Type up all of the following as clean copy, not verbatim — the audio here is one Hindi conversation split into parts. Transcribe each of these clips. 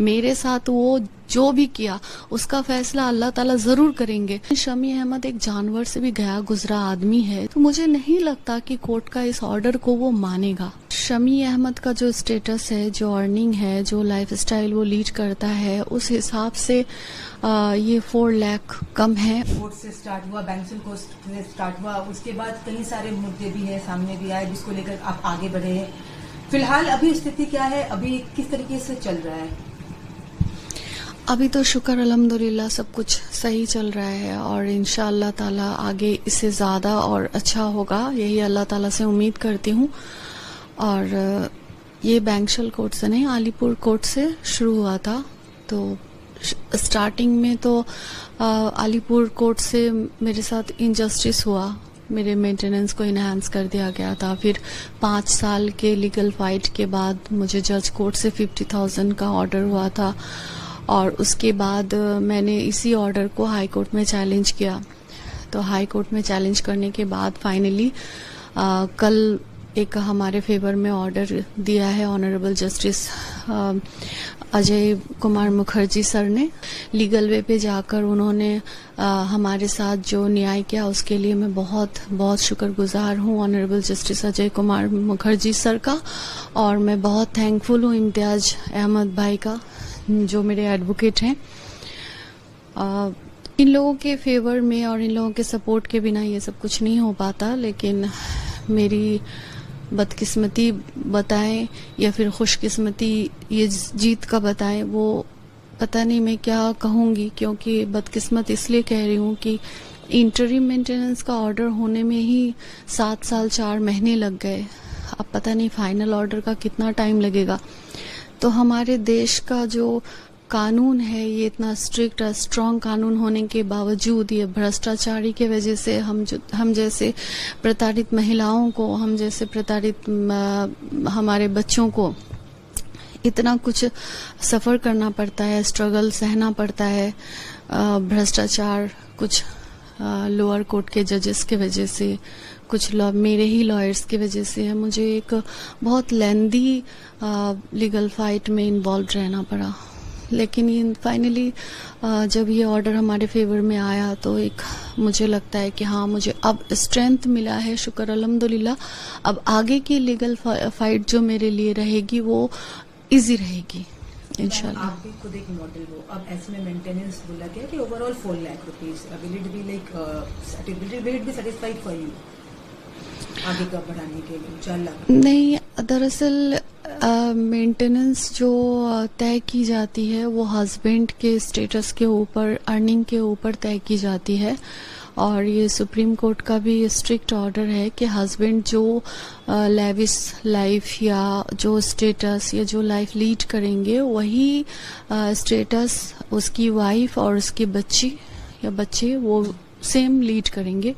मेरे साथ वो जो भी किया उसका फैसला अल्लाह ताला जरूर करेंगे। शमी अहमद एक जानवर से भी गया गुजरा आदमी है, तो मुझे नहीं लगता कि कोर्ट का इस ऑर्डर को वो मानेगा। शमी अहमद का जो स्टेटस है, जो अर्निंग है, जो लाइफस्टाइल वो लीड करता है, उस हिसाब से ये 4 लाख कम है। कोर्ट से स्टार्ट हुआ, बैंक्स कोर्ट से स्टार्ट हुआ, उसके बाद कई सारे मुद्दे भी हैं, सामने भी आए, जिसको लेकर आप आगे बढ़े हैं। फिलहाल अभी स्थिति क्या है, अभी किस तरीके से चल रहा है? अभी तो शुक्र अल्हम्दुलिल्लाह सब कुछ सही चल रहा है और इंशाअल्लाह ताला आगे इससे ज़्यादा और अच्छा होगा, यही अल्लाह ताला से उम्मीद करती हूँ। और ये बैंक्शल कोर्ट से नहीं, अलीपुर कोर्ट से शुरू हुआ था। तो स्टार्टिंग में तो अलीपुर कोर्ट से मेरे साथ इनजस्टिस हुआ, मेरे मेंटेनेंस को इनहांस कर दिया गया था। फिर 5 साल के लीगल फाइट के बाद मुझे जज कोर्ट से 50,000 का ऑर्डर हुआ था और उसके बाद मैंने इसी ऑर्डर को हाई कोर्ट में चैलेंज किया। तो हाई कोर्ट में चैलेंज करने के बाद फाइनली कल एक हमारे फेवर में ऑर्डर दिया है honourable justice Ajay Kumar Mukherjee sir ने। लीगल वे पे जाकर उन्होंने हमारे साथ जो न्याय किया उसके लिए मैं बहुत बहुत शुक्रगुजार हूँ honourable justice Ajay Kumar Mukherjee sir का। और मैं बहुत थैंकफुल हूँ इम्तियाज अहमद भाई का, जो मेरे एडवोकेट हैं। इन लोगों के फेवर में और इन लोगों के सपोर्ट के बिना ये सब कुछ नहीं हो पाता, लेकिन मेरी बदकिस्मती बताएं या फिर खुशकिस्मती ये जीत का बताएं, वो पता नहीं मैं क्या कहूँगी, क्योंकि बदकिस्मत इसलिए कह रही हूँ कि इंटरिम मेंटेनेंस का ऑर्डर होने में ही 7 साल 4 महीने लग गए। अब पता नहीं फाइनल ऑर्डर का कितना टाइम लगेगा। तो हमारे देश का जो कानून है ये इतना स्ट्रिक्ट और स्ट्रॉन्ग कानून होने के बावजूद ये भ्रष्टाचारी के वजह से हम जैसे प्रताड़ित महिलाओं को, हम जैसे प्रताड़ित हमारे बच्चों को इतना कुछ सफ़र करना पड़ता है, स्ट्रगल सहना पड़ता है। भ्रष्टाचार कुछ लोअर कोर्ट के जजेस के वजह से, कुछ मेरे ही लॉयर्स की वजह से है। मुझे एक बहुत लेंदी लीगल फाइट में इन्वॉल्व रहना पड़ा, लेकिन ये फाइनली जब ये ऑर्डर हमारे फेवर में आया तो एक मुझे लगता है कि हाँ, मुझे अब स्ट्रेंथ मिला है, शुक्र अल्हम्दुलिल्लाह। अब आगे की लीगल फाइट जो मेरे लिए रहेगी वो इजी रहेगी इंशाल्लाह। आप भी खुद एक मॉडल हो, अब ऐसे में मेंटेनेंस बोला गया कि overall 4 lakh rupees, will it be satisfied for you आगे का बढ़ाने के लिए? 4 लाख नहीं, दरअसल मेंटेनेंस जो तय की जाती है वो हस्बैंड के स्टेटस के ऊपर, अर्निंग के ऊपर तय की जाती है। और ये सुप्रीम कोर्ट का भी स्ट्रिक्ट ऑर्डर है कि हस्बैंड जो लेविश लाइफ या जो स्टेटस या जो लाइफ लीड करेंगे वही स्टेटस उसकी वाइफ और उसकी बच्ची या बच्चे वो सेम लीड करेंगे।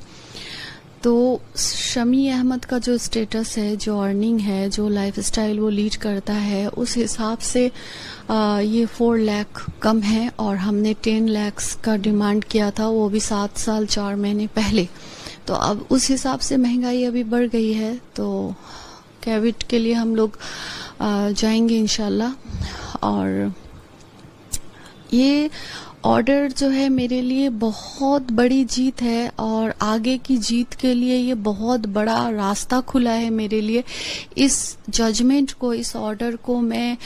तो शमी अहमद का जो स्टेटस है, जो अर्निंग है, जो लाइफस्टाइल वो लीड करता है, उस हिसाब से ये 4 लाख कम है और हमने 10 लाख का डिमांड किया था, वो भी 7 साल 4 महीने पहले। तो अब उस हिसाब से महंगाई अभी बढ़ गई है, तो कैविट के लिए हम लोग जाएंगे इंशाल्लाह। और ये ऑर्डर जो है मेरे लिए बहुत बड़ी जीत है और आगे की जीत के लिए ये बहुत बड़ा रास्ता खुला है मेरे लिए। इस जजमेंट को, इस ऑर्डर को मैं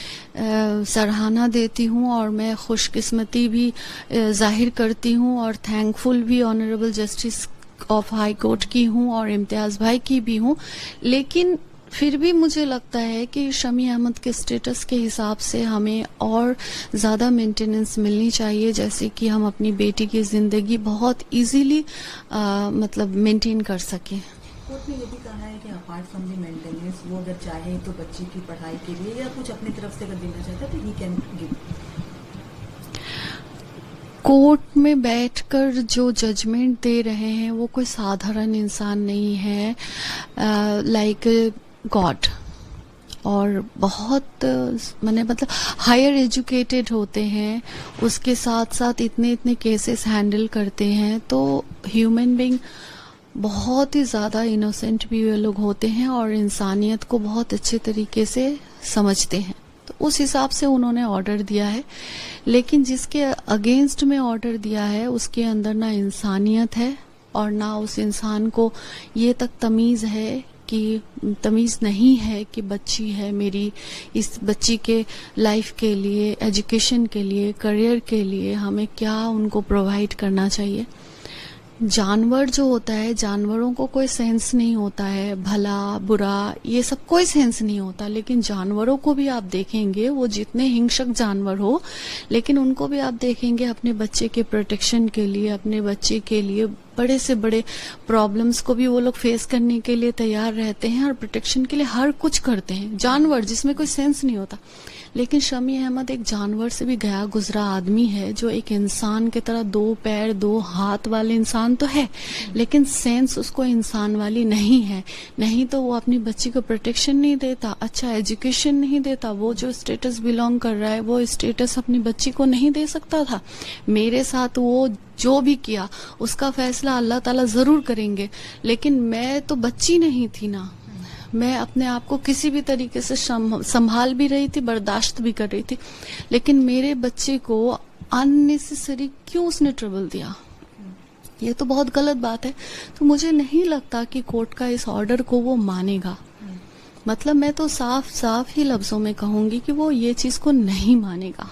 सराहना देती हूँ और मैं खुशकिस्मती भी जाहिर करती हूँ और थैंकफुल भी honourable justice of high court की हूँ और इम्तियाज भाई की भी हूँ। लेकिन फिर भी मुझे लगता है कि शमी अहमद के स्टेटस के हिसाब से हमें और ज़्यादा मेंटेनेंस मिलनी चाहिए, जैसे कि हम अपनी बेटी की ज़िंदगी बहुत इजीली मतलब मेंटेन कर सकें। कोर्ट ने ये भी कहा है कि अपार्ट फ्रॉम द मेंटेनेंस वो अगर चाहे तो बच्ची की पढ़ाई के लिए या कुछ अपनी तरफ से अगर देना चाहता है तो ही कैन गिव। कोर्ट में बैठकर जो जजमेंट दे रहे हैं वो कोई साधारण इंसान नहीं है, लाइक गॉड, और बहुत मतलब हायर एजुकेटेड होते हैं, उसके साथ साथ इतने इतने केसेस हैंडल करते हैं। तो ह्यूमन बीइंग बहुत ही ज़्यादा इनोसेंट भी वे लोग होते हैं और इंसानियत को बहुत अच्छे तरीके से समझते हैं। तो उस हिसाब से उन्होंने ऑर्डर दिया है। लेकिन जिसके अगेंस्ट में ऑर्डर दिया है उसके अंदर ना इंसानियत है और ना उस इंसान को ये तक तमीज है कि तमीज नहीं है कि बच्ची है मेरी, इस बच्ची के लाइफ के लिए, एजुकेशन के लिए, करियर के लिए हमें क्या उनको प्रोवाइड करना चाहिए। जानवर जो होता है, जानवरों को कोई सेंस नहीं होता है, भला बुरा ये सब कोई सेंस नहीं होता। लेकिन जानवरों को भी आप देखेंगे, वो जितने हिंसक जानवर हो, लेकिन उनको भी आप देखेंगे अपने बच्चे के प्रोटेक्शन के लिए, अपने बच्चे के लिए बड़े से बड़े प्रॉब्लम्स को भी वो लोग फेस करने के लिए तैयार रहते हैं और प्रोटेक्शन के लिए हर कुछ करते हैं। जानवर जिसमें कोई सेंस नहीं होता। लेकिन शमी अहमद एक जानवर से भी गया गुजरा आदमी है, जो एक इंसान की तरह 2 पैर 2 हाथ वाले इंसान तो है, लेकिन सेंस उसको इंसान वाली नहीं है। नहीं तो वो अपनी बच्ची को प्रोटेक्शन नहीं देता, अच्छा एजुकेशन नहीं देता, वो जो स्टेटस बिलोंग कर रहा है वो स्टेटस अपनी बच्ची को नहीं दे सकता था। मेरे साथ वो जो भी किया उसका फैसला अल्लाह ताला जरूर करेंगे, लेकिन मैं तो बच्ची नहीं थी ना, मैं अपने आप को किसी भी तरीके से संभाल भी रही थी, बर्दाश्त भी कर रही थी। लेकिन मेरे बच्चे को अननेसेसरी क्यों उसने ट्रबल दिया, ये तो बहुत गलत बात है। तो मुझे नहीं लगता कि कोर्ट का इस ऑर्डर को वो मानेगा। मतलब मैं तो साफ साफ ही लफ्जों में कहूंगी कि वो ये चीज को नहीं मानेगा।